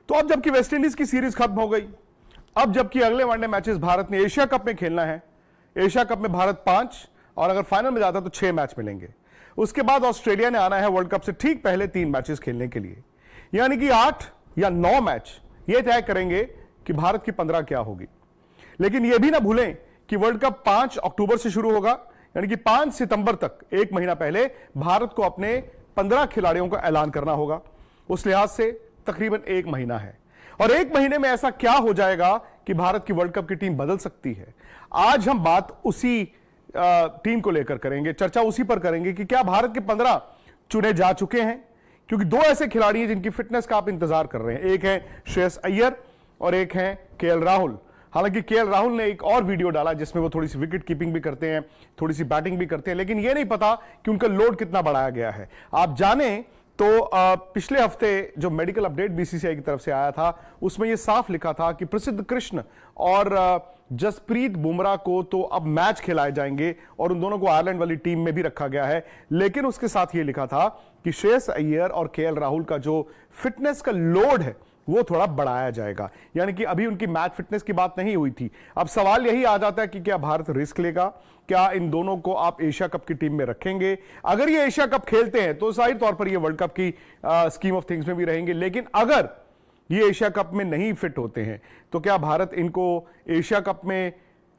तो अब जबकि वेस्टइंडीज की सीरीज खत्म हो गई, अब जबकि अगले वनडे मैचेस भारत ने एशिया कप में खेलना है, एशिया कप में भारत 5 और अगर फाइनल में जाता तो 6 मैच मिलेंगे। उसके बाद ऑस्ट्रेलिया ने आना है वर्ल्ड कप से ठीक पहले 3 मैचेस खेलने के लिए, यानी कि 8 या 9 मैच ये तय करेंगे कि भारत की 15 क्या होगी। लेकिन यह भी ना भूलें कि वर्ल्ड कप 5 अक्टूबर से शुरू होगा, यानी कि 5 सितंबर तक, एक महीना पहले भारत को अपने 15 खिलाड़ियों का ऐलान करना होगा। उस लिहाज से तकरीबन 1 महीना है, और 1 महीने में ऐसा क्या हो जाएगा कि भारत की वर्ल्ड कप की टीम बदल सकती है। आज हम बात उसी टीम को लेकर करेंगे, चर्चा उसी पर करेंगे कि क्या भारत के 15 चुने जा चुके हैं, क्योंकि 2 ऐसे खिलाड़ी हैं जिनकी फिटनेस का आप इंतजार कर रहे हैं। एक है श्रेयस अय्यर और एक है केएल राहुल। हालांकि केएल राहुल ने एक और वीडियो डाला जिसमें वो थोड़ी सी विकेट कीपिंग भी करते हैं, थोड़ी सी बैटिंग भी करते हैं, लेकिन ये नहीं पता कि उनका लोड कितना बढ़ाया गया है। आप जाने तो पिछले हफ्ते जो मेडिकल अपडेट बीसीसीआई की तरफ से आया था उसमें यह साफ लिखा था कि प्रसिद्ध कृष्ण और जसप्रीत बुमराह को तो अब मैच खिलाए जाएंगे और उन दोनों को आयरलैंड वाली टीम में भी रखा गया है। लेकिन उसके साथ यह लिखा था कि श्रेयस अय्यर और केएल राहुल का जो फिटनेस का लोड है वो थोड़ा बढ़ाया जाएगा, यानी कि अभी उनकी मैच फिटनेस की बात नहीं हुई थी। अब सवाल यही आ जाता है कि क्या भारत रिस्क लेगा, क्या इन दोनों को आप एशिया कप की टीम में रखेंगे। अगर ये एशिया कप खेलते हैं तो जाहिर तौर पर ये वर्ल्ड कप की स्कीम ऑफ थिंग्स में भी रहेंगे, लेकिन अगर ये एशिया कप में नहीं फिट होते हैं तो क्या भारत इनको एशिया कप में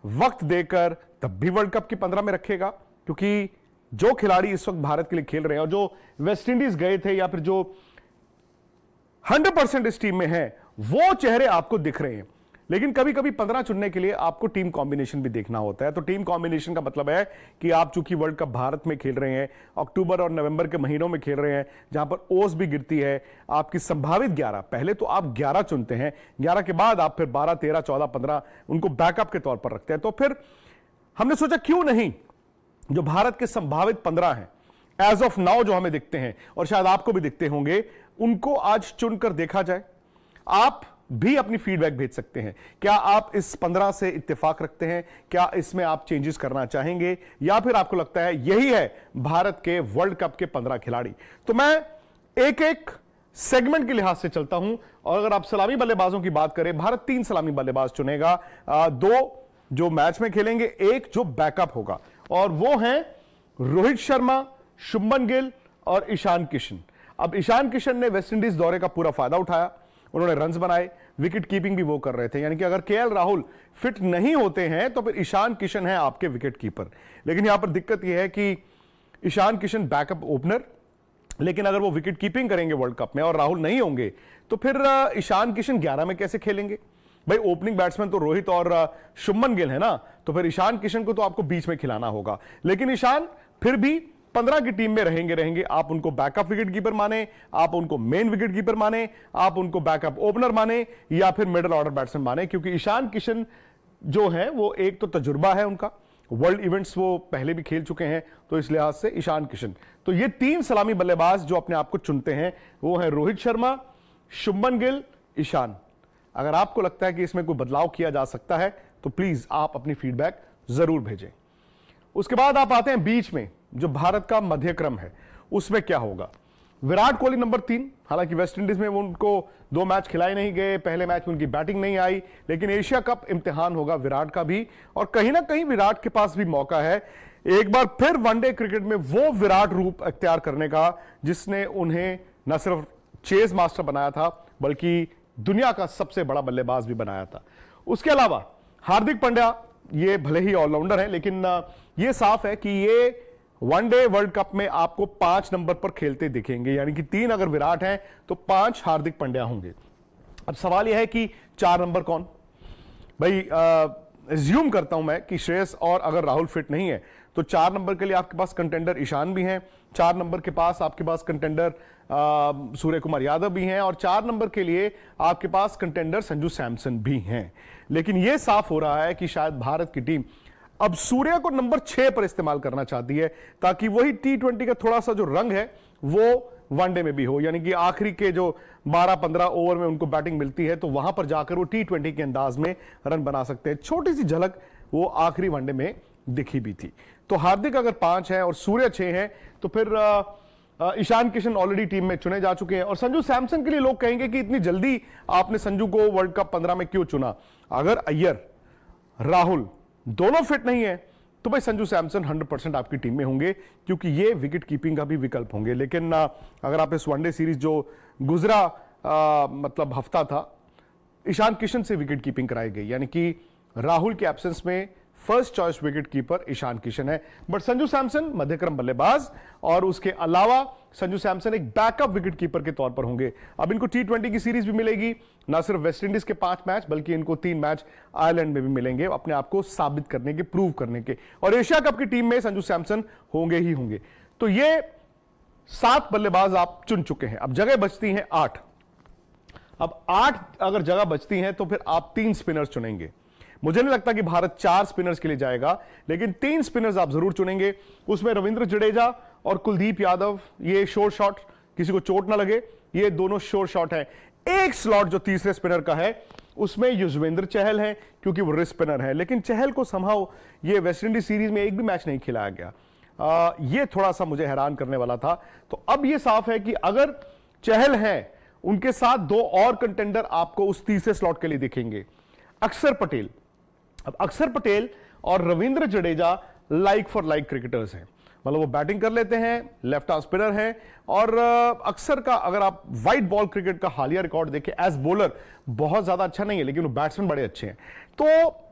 वक्त देकर तब भी वर्ल्ड कप की 15 में रखेगा। क्योंकि जो खिलाड़ी इस वक्त भारत के लिए खेल रहे हैं और जो वेस्ट इंडीज गए थे या फिर जो 100% इस टीम में है वो चेहरे आपको दिख रहे हैं, लेकिन कभी कभी 15 चुनने के लिए आपको टीम कॉम्बिनेशन भी देखना होता है। तो टीम कॉम्बिनेशन का मतलब है कि आप चूंकि वर्ल्ड कप भारत में खेल रहे हैं, अक्टूबर और नवंबर के महीनों में खेल रहे हैं जहां पर ओस भी गिरती है, आपकी संभावित 11, पहले तो आप 11 चुनते हैं, 11 के बाद आप फिर 12, 13, 14, 15 उनको बैकअप के तौर पर रखते हैं। तो फिर हमने सोचा क्यों नहीं जो भारत के संभावित 15 हैं एज ऑफ नाउ जो हमें दिखते हैं और शायद आपको भी दिखते होंगे, उनको आज चुनकर देखा जाए। आप भी अपनी फीडबैक भेज सकते हैं। क्या आप इस 15 से इत्तेफाक रखते हैं, क्या इसमें आप चेंजेस करना चाहेंगे, या फिर आपको लगता है यही है भारत के वर्ल्ड कप के 15 खिलाड़ी। तो मैं एक एक सेगमेंट के लिहाज से चलता हूं, और अगर आप सलामी बल्लेबाजों की बात करें, भारत 3 सलामी बल्लेबाज चुनेगा, 2 जो मैच में खेलेंगे, 1 जो बैकअप होगा, और वो हैं रोहित शर्मा, शुभमन गिल और ईशान किशन। अब ईशान किशन ने वेस्टइंडीज दौरे का पूरा फायदा उठाया, उन्होंने रन्स बनाए, विकेट कीपिंग भी वो कर रहे थे, यानी कि अगर केएल राहुल फिट नहीं होते हैं तो फिर ईशान किशन है आपके विकेट कीपर। लेकिन यहां पर दिक्कत यह है कि ईशान किशन बैकअप ओपनर, लेकिन अगर वो विकेट कीपिंग करेंगे वर्ल्ड कप में और राहुल नहीं होंगे तो फिर ईशान किशन 11 में कैसे खेलेंगे। भाई ओपनिंग बैट्समैन तो रोहित और शुभमन गिल है ना, तो फिर ईशान किशन को तो आपको बीच में खिलाना होगा। लेकिन ईशान फिर भी 15 की टीम में रहेंगे। आप उनको बैकअप विकेट कीपर माने, आप उनको मेन विकेट कीपर माने, आप उनको बैकअप ओपनर माने, या फिर मिडिल ऑर्डर बैट्समैन माने, क्योंकि ईशान किशन जो है वो एक तो तजुर्बा है उनका, वर्ल्ड इवेंट्स वो पहले भी खेल चुके हैं, तो इस लिहाज से ईशान किशन। तो ये 3 सलामी बल्लेबाज जो अपने आप को चुनते हैं वो है रोहित शर्मा, शुभमन गिल, ईशान। अगर आपको लगता है कि इसमें कोई बदलाव किया जा सकता है तो प्लीज आप अपनी फीडबैक जरूर भेजें। उसके बाद आप आते हैं बीच में, जो भारत का मध्यक्रम है, उसमें क्या होगा। विराट कोहली नंबर 3, हालांकि वेस्टइंडीज में वो उनको 2 मैच खिलाए नहीं गए, पहले मैच में उनकी बैटिंग नहीं आई, लेकिन एशिया कप इम्तिहान होगा विराट का भी, और कहीं ना कहीं विराट के पास भी मौका है एक बार फिर वनडे क्रिकेट में वो विराट रूप अख्तियार करने का जिसने उन्हें न सिर्फ चेज मास्टर बनाया था बल्कि दुनिया का सबसे बड़ा बल्लेबाज भी बनाया था। उसके अलावा हार्दिक पांड्या, ये भले ही ऑलराउंडर है, लेकिन ये साफ है कि ये वनडे वर्ल्ड कप में आपको 5 नंबर पर खेलते दिखेंगे, यानी कि 3 अगर विराट हैं तो 5 हार्दिक पांड्या होंगे। अब सवाल यह है कि 4 नंबर कौन। भाई एज्यूम करता हूं मैं कि श्रेयस और अगर राहुल फिट नहीं है तो 4 नंबर के लिए आपके पास कंटेंडर ईशान भी हैं, 4 नंबर के पास आपके पास कंटेंडर सूर्य कुमार यादव भी हैं, और 4 नंबर के लिए आपके पास कंटेंडर संजू सैमसन भी हैं। लेकिन यह साफ हो रहा है कि शायद भारत की टीम अब सूर्य को नंबर 6 पर इस्तेमाल करना चाहती है, ताकि वही T20 का थोड़ा सा जो रंग है वो वनडे में भी हो, यानी कि आखिरी के जो 12-15 ओवर में उनको बैटिंग मिलती है तो वहां पर जाकर वो T20 के अंदाज में रन बना सकते हैं। छोटी सी झलक वो आखिरी वनडे में दिखी भी थी। तो हार्दिक अगर 5 है और सूर्य 6 है तो फिर ईशान किशन ऑलरेडी टीम में चुने जा चुके हैं। और संजू सैमसन के लिए लोग कहेंगे कि इतनी जल्दी आपने संजू को वर्ल्ड कप 15 में क्यों चुना? अगर अय्यर, राहुल दोनों फिट नहीं है तो भाई संजू सैमसन 100% आपकी टीम में होंगे, क्योंकि ये विकेट कीपिंग का भी विकल्प होंगे। लेकिन अगर आप इस वनडे सीरीज जो गुजरा मतलब हफ्ता था, ईशान किशन से विकेट कीपिंग कराई गई, यानी कि राहुल के एब्सेंस में first choice wicket keeper Ishan Kishan है। बट संजू सैमसन मध्यक्रम बल्लेबाज, और उसके अलावा संजू सैमसन एक बैकअप विकेट कीपर के तौर पर होंगे। अब इनको T20 की सीरीज भी मिलेगी, ना सिर्फ वेस्टइंडीज के 5 मैच, बल्कि इनको 3 मैच आयरलैंड में भी मिलेंगे अपने आप को साबित करने के, प्रूव करने के। और एशिया कप की टीम में संजू सैमसन होंगे ही होंगे। तो ये 7 बल्लेबाज आप चुन चुके हैं। अब जगह बचती हैं 8। अब 8 अगर जगह बचती हैं तो फिर आप 3 स्पिनर्स चुनेंगे। मुझे नहीं लगता कि भारत 4 स्पिनर्स के लिए जाएगा, लेकिन 3 स्पिनर्स आप जरूर चुनेंगे। उसमें रविंद्र जडेजा और कुलदीप यादव, ये शोर शॉट, किसी को चोट ना लगे, ये दोनों शोर शॉट है। एक स्लॉट जो तीसरे स्पिनर का है उसमें युजवेंद्र चहल है, क्योंकि वो रिस्ट स्पिनर है। लेकिन चहल को संभव ये वेस्टइंडीज सीरीज में एक भी मैच नहीं खिलाया गया। ये थोड़ा सा मुझे हैरान करने वाला था। तो अब ये साफ है कि अगर चहल है, उनके साथ 2 और कंटेंडर आपको उस तीसरे स्लॉट के लिए दिखेंगे, अक्षर पटेल। अब अक्षर पटेल और Ravindra Jadeja like for like cricketers हैं, मतलब वो बैटिंग कर लेते हैं, लेफ्ट आर्म स्पिनर हैं। और अक्षर का अगर आप व्हाइट बॉल क्रिकेट का हालिया रिकॉर्ड देखें, एज बॉलर बहुत ज्यादा अच्छा नहीं है, लेकिन वो बैट्समैन बड़े अच्छे हैं। तो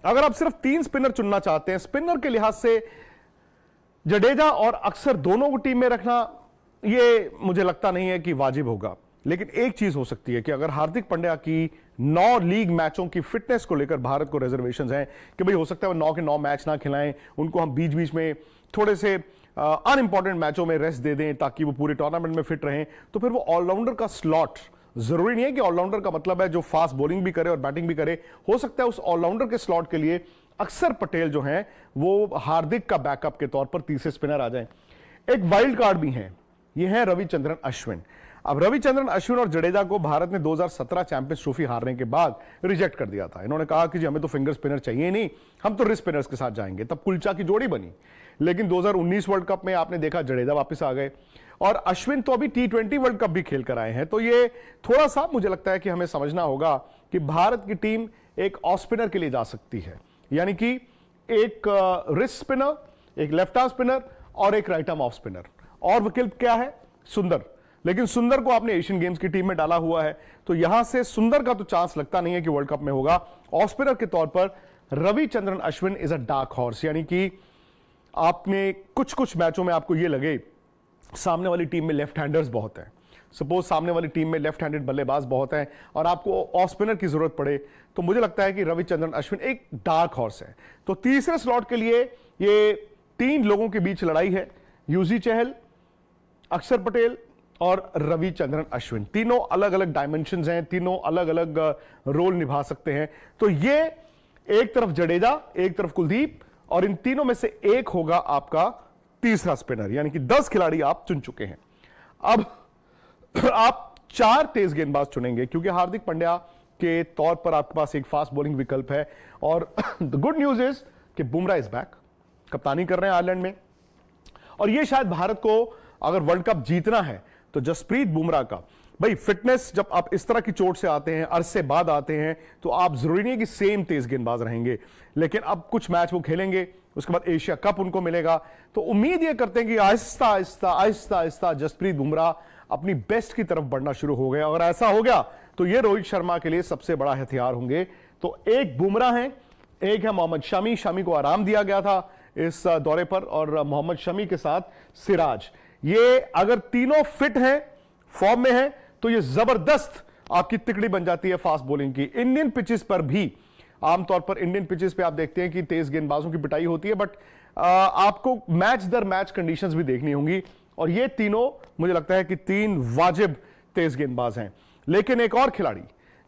अगर आप सिर्फ 3 स्पिनर चुनना चाहते हैं, स्पिनर के लिहाज से जडेजा और अक्षर दोनों को टीम में रखना, ये मुझे लगता नहीं है कि वाजिब होगा। लेकिन एक चीज हो सकती है कि अगर हार्दिक पांड्या की 9 लीग मैचों की फिटनेस को लेकर भारत को रिजर्वेशंस हैं कि भाई हो सकता है वो 9 के 9 मैच ना खिलाएं, उनको हम बीच बीच में थोड़े से अनइंपॉर्टेंट मैचों में रेस्ट दे दें ताकि वो पूरे टूर्नामेंट में फिट रहें, तो फिर वो ऑलराउंडर का स्लॉट, जरूरी नहीं है कि ऑलराउंडर का मतलब है जो फास्ट बॉलिंग भी करे और बैटिंग भी करे, हो सकता है उस ऑलराउंडर के स्लॉट के लिए अक्षर पटेल जो हैं वो हार्दिक का बैकअप के तौर पर तीसरे स्पिनर आ जाए। एक वाइल्ड कार्ड भी है, ये है रविचंद्रन अश्विन। अब रविचंद्रन अश्विन और जडेजा को भारत ने 2017 चैंपियंस ट्रॉफी हारने के बाद रिजेक्ट कर दिया था। इन्होंने कहा कि जी हमें तो फिंगर स्पिनर चाहिए नहीं, हम तो रिस्ट स्पिनर्स के साथ जाएंगे। तब कुलचा की जोड़ी बनी। लेकिन 2019 वर्ल्ड कप में आपने देखा जडेजा वापस आ गए, और अश्विन तो अभी T20 वर्ल्ड कप भी खेल कर आए हैं। तो ये थोड़ा सा मुझे लगता है कि हमें समझना होगा कि भारत की टीम एक ऑफ स्पिनर के लिए जा सकती है, यानी कि एक रिस्ट स्पिनर, एक लेफ्ट आर्म स्पिनर और एक राइट आर्म ऑफ स्पिनर। और विकल्प क्या है? सुंदर। लेकिन सुंदर को आपने एशियन गेम्स की टीम में डाला हुआ है, तो यहां से सुंदर का तो चांस लगता नहीं है कि वर्ल्ड कप में होगा। ऑफ स्पिनर के तौर पर Ravichandran Ashwin is a dark horse, यानी कि आपने कुछ मैचों में आपको यह लगे सामने वाली टीम में लेफ्ट हैंडर्स बहुत हैं, सपोज सामने वाली टीम में लेफ्ट हैंडेड बल्लेबाज बहुत हैं और आपको ऑफ स्पिनर की जरूरत पड़े, तो मुझे लगता है कि रविचंद्रन अश्विन एक डार्क हॉर्स है। तो तीसरे स्लॉट के लिए ये 3 लोगों के बीच लड़ाई है, युजवेंद्र चहल, अक्षर पटेल और रविचंद्रन अश्विन। तीनों अलग अलग डायमेंशंस हैं, तीनों अलग अलग रोल निभा सकते हैं। तो ये एक तरफ जडेजा, एक तरफ कुलदीप, और इन तीनों में से एक होगा आपका तीसरा स्पिनर, यानी कि 10 खिलाड़ी आप चुन चुके हैं। अब आप 4 तेज गेंदबाज चुनेंगे, क्योंकि हार्दिक पांड्या के तौर पर आपके पास एक फास्ट बॉलिंग विकल्प है। और द गुड न्यूज इज कि बुमराह इज बैक, कप्तानी कर रहे हैं आयरलैंड में। और ये शायद भारत को अगर वर्ल्ड कप जीतना है तो जसप्रीत बुमराह का भाई फिटनेस, जब आप इस तरह की चोट से आते हैं, अरसे बाद आते हैं, तो आप जरूरी नहीं है कि सेम तेज गेंदबाज रहेंगे, लेकिन अब कुछ मैच वो खेलेंगे, उसके बाद एशिया कप उनको मिलेगा। तो उम्मीद ये करते हैं कि आहिस्ता आहिस्ता आहिस्ता आहिस्ता जसप्रीत बुमराह अपनी बेस्ट की तरफ बढ़ना शुरू हो गया। अगर ऐसा हो गया तो ये रोहित शर्मा के लिए सबसे बड़ा हथियार होंगे। तो एक बुमराह है, एक है मोहम्मद शमी। शमी को आराम दिया गया था इस दौरे पर, और मोहम्मद शमी के साथ सिराज। ये अगर तीनों फिट हैं, फॉर्म में हैं, तो ये जबरदस्त आपकी तिकड़ी बन जाती है फास्ट बॉलिंग की। इंडियन पिचेस पर भी, आमतौर पर इंडियन पिचेस पे आप देखते हैं कि तेज गेंदबाजों की पिटाई होती है, बट आपको मैच दर मैच कंडीशंस भी देखनी होंगी। और ये तीनों मुझे लगता है कि 3 वाजिब तेज गेंदबाज हैं। लेकिन एक और खिलाड़ी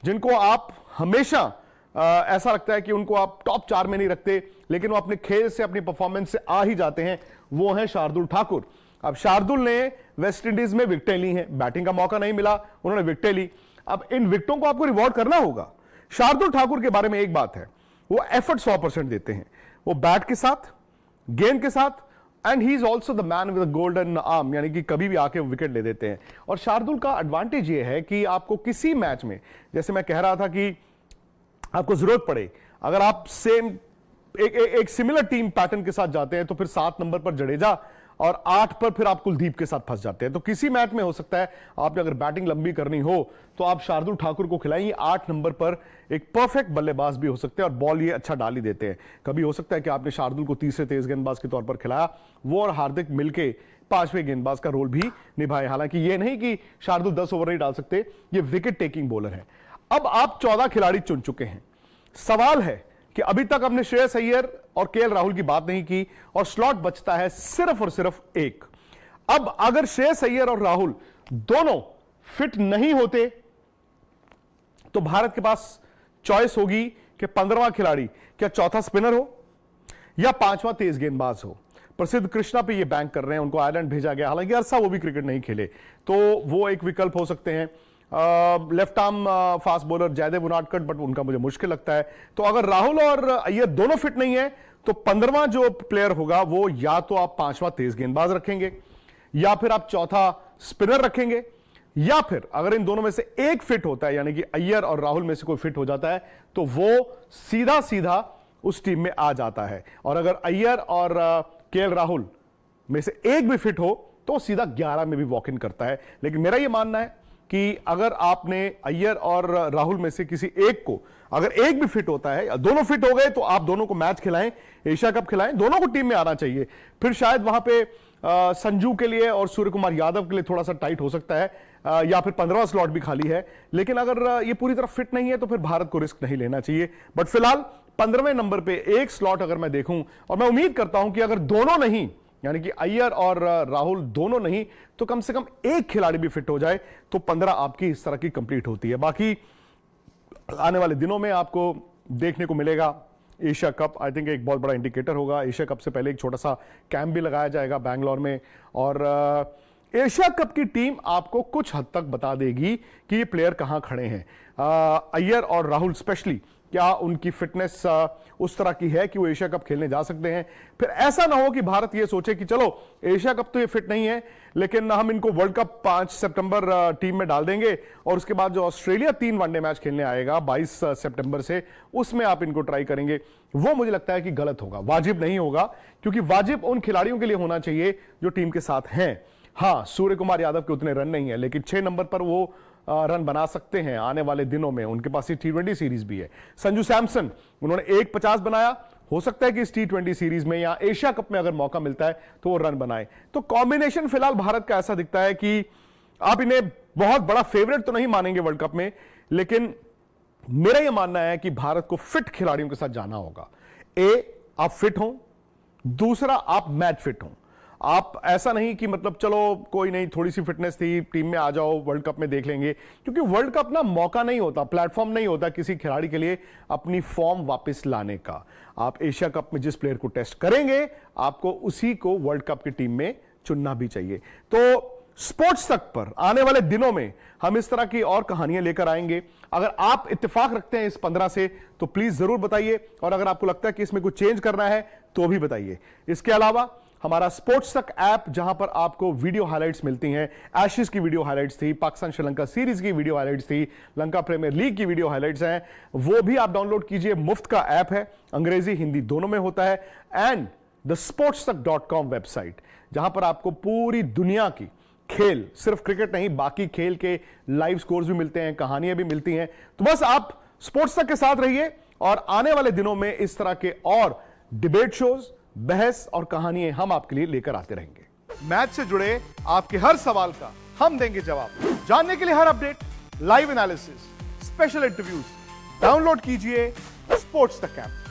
जिनको आप हमेशा ऐसा लगता है कि उनको आप टॉप 4 में नहीं रखते, लेकिन वो अपने खेल से, अपनी परफॉर्मेंस से आ ही जाते हैं, वो है शार्दुल ठाकुर। अब शार्दुल ने वेस्ट इंडीज में विकेटें ली हैं, बैटिंग का मौका नहीं मिला, उन्होंने विकेटें ली। अब इन विकेटों को आपको रिवॉर्ड करना होगा। शार्दुल ठाकुर के बारे में एक बात है, वो एफर्ट 100% देते हैं। वो बैट के साथ, गेंद के साथ and he is also the man with golden arm, यानी कि कभी भी आके विकेट ले देते हैं। और शार्दुल का एडवांटेज ये है कि आपको किसी मैच में, जैसे मैं कह रहा था कि आपको जरूरत पड़े, अगर आप सेम एक सिमिलर टीम पैटर्न के साथ जाते हैं तो फिर 7 नंबर पर जडेजा और 8 पर फिर आप कुलदीप के साथ फंस जाते हैं। तो किसी मैच में हो सकता है आपने अगर बैटिंग लंबी करनी हो तो आप शार्दुल ठाकुर को खिलाएंगे। 8 नंबर पर एक परफेक्ट बल्लेबाज भी हो सकते हैं और बॉल ये अच्छा डाल ही देते हैं। कभी हो सकता है कि आपने शार्दुल को तीसरे तेज गेंदबाज के तौर पर खिलाया, वो और हार्दिक मिलके 5वें गेंदबाज का रोल भी निभाए। हालांकि ये नहीं कि शार्दुल 10 ओवर नहीं डाल सकते, ये विकेट टेकिंग बॉलर है। अब आप 14 खिलाड़ी चुन चुके हैं। सवाल है कि अभी तक हमने श्रेयस अय्यर और केएल राहुल की बात नहीं की और स्लॉट बचता है सिर्फ और सिर्फ एक। अब अगर श्रेयस अय्यर और राहुल दोनों फिट नहीं होते तो भारत के पास चॉइस होगी कि 15वां खिलाड़ी क्या चौथा स्पिनर हो या 5वां तेज गेंदबाज हो। प्रसिद्ध कृष्णा पे ये बैंक कर रहे हैं, उनको आयरलैंड भेजा गया, हालांकि अरसा वो भी क्रिकेट नहीं खेले, तो वो एक विकल्प हो सकते हैं। Left arm fast bowler Jaydev Unadkat, but उनका मुझे मुश्किल लगता है। तो अगर राहुल और अय्यर दोनों फिट नहीं है तो 15वां जो प्लेयर होगा वो या तो आप 5वां तेज गेंदबाज रखेंगे या फिर आप चौथा स्पिनर रखेंगे, या फिर अगर इन दोनों में से एक फिट होता है, यानी कि अय्यर और राहुल में से कोई फिट हो जाता है तो वो सीधा सीधा उस टीम में आ जाता है। और अगर अय्यर और केएल राहुल में से एक भी फिट हो तो सीधा 11 में भी वॉक इन करता है। लेकिन मेरा यह मानना है कि अगर आपने अय्यर और राहुल में से किसी एक को, अगर एक भी फिट होता है, दोनों फिट हो गए तो आप दोनों को मैच खिलाएं, एशिया कप खिलाएं, दोनों को टीम में आना चाहिए। फिर शायद वहां पे संजू के लिए और सूर्य कुमार यादव के लिए थोड़ा सा टाइट हो सकता है, या फिर 15वां स्लॉट भी खाली है। लेकिन अगर ये पूरी तरह फिट नहीं है तो फिर भारत को रिस्क नहीं लेना चाहिए। बट फिलहाल 15वें नंबर पे एक स्लॉट अगर मैं देखूं, और मैं उम्मीद करता हूं कि अगर दोनों नहीं, यानी कि अय्यर और राहुल दोनों नहीं, तो कम से कम एक खिलाड़ी भी फिट हो जाए तो 15 आपकी इस तरह की कंप्लीट होती है। बाकी आने वाले दिनों में आपको देखने को मिलेगा एशिया कप, आई थिंक एक बहुत बड़ा इंडिकेटर होगा। एशिया कप से पहले एक छोटा सा कैंप भी लगाया जाएगा बैंगलोर में, और एशिया कप की टीम आपको कुछ हद तक बता देगी कि ये प्लेयर कहां खड़े हैं। अय्यर और राहुल स्पेशली, क्या उनकी फिटनेस उस तरह की है कि वो एशिया कप खेलने जा सकते हैं। फिर ऐसा ना हो कि भारत ये सोचे कि चलो एशिया कप तो ये फिट नहीं है, लेकिन हम इनको वर्ल्ड कप 5 सितंबर टीम में डाल देंगे और उसके बाद जो ऑस्ट्रेलिया 3 वनडे मैच खेलने आएगा 22 सितंबर से, उसमें आप इनको ट्राई करेंगे। वो मुझे लगता है कि गलत होगा, वाजिब नहीं होगा, क्योंकि वाजिब उन खिलाड़ियों के लिए होना चाहिए जो टीम के साथ हैं। हां, सूर्य कुमार यादव के उतने रन नहीं है, लेकिन 6 नंबर पर वो रन बना सकते हैं आने वाले दिनों में। उनके पास T20 सीरीज भी है। संजू सैमसन, उन्होंने 150 बनाया, हो सकता है कि इस T20 सीरीज में या एशिया कप में अगर मौका मिलता है तो वो रन बनाए। तो कॉम्बिनेशन फिलहाल भारत का ऐसा दिखता है कि आप इन्हें बहुत बड़ा फेवरेट तो नहीं मानेंगे वर्ल्ड कप में, लेकिन मेरा यह मानना है कि भारत को फिट खिलाड़ियों के साथ जाना होगा। आप फिट हो, दूसरा आप मैच फिट हो। आप ऐसा नहीं कि मतलब चलो कोई नहीं, थोड़ी सी फिटनेस थी, टीम में आ जाओ, वर्ल्ड कप में देख लेंगे, क्योंकि वर्ल्ड कप ना मौका नहीं होता, प्लेटफॉर्म नहीं होता किसी खिलाड़ी के लिए अपनी फॉर्म वापस लाने का। आप एशिया कप में जिस प्लेयर को टेस्ट करेंगे, आपको उसी को वर्ल्ड कप की टीम में चुनना भी चाहिए। तो स्पोर्ट्स तक पर आने वाले दिनों में हम इस तरह की और कहानियां लेकर आएंगे। अगर आप इत्तेफाक रखते हैं इस 15 से तो प्लीज जरूर बताइए, और अगर आपको लगता है कि इसमें कुछ चेंज करना है तो भी बताइए। इसके अलावा हमारा स्पोर्ट्स तक ऐप, जहां पर आपको वीडियो हाइलाइट्स मिलती हैं, एशेज की वीडियो हाइलाइट्स थी, पाकिस्तान श्रीलंका सीरीज की वीडियो हाइलाइट्स थी, लंका प्रीमियर लीग की वीडियो हाइलाइट्स हैं, वो भी आप डाउनलोड कीजिए। मुफ्त का ऐप है, अंग्रेजी हिंदी दोनों में होता है। एंड द sportstuck.com वेबसाइट, जहां पर आपको पूरी दुनिया की खेल, सिर्फ क्रिकेट नहीं, बाकी खेल के लाइव स्कोर्स भी मिलते हैं, कहानियां भी मिलती हैं। तो बस आप स्पोर्ट्स तक के साथ रहिए, और आने वाले दिनों में इस तरह के और डिबेट शोज, बहस और कहानियां हम आपके लिए लेकर आते रहेंगे। मैच से जुड़े आपके हर सवाल का हम देंगे जवाब। जानने के लिए हर update, live analysis, special interviews, download कीजिए स्पोर्ट्स तक ऐप।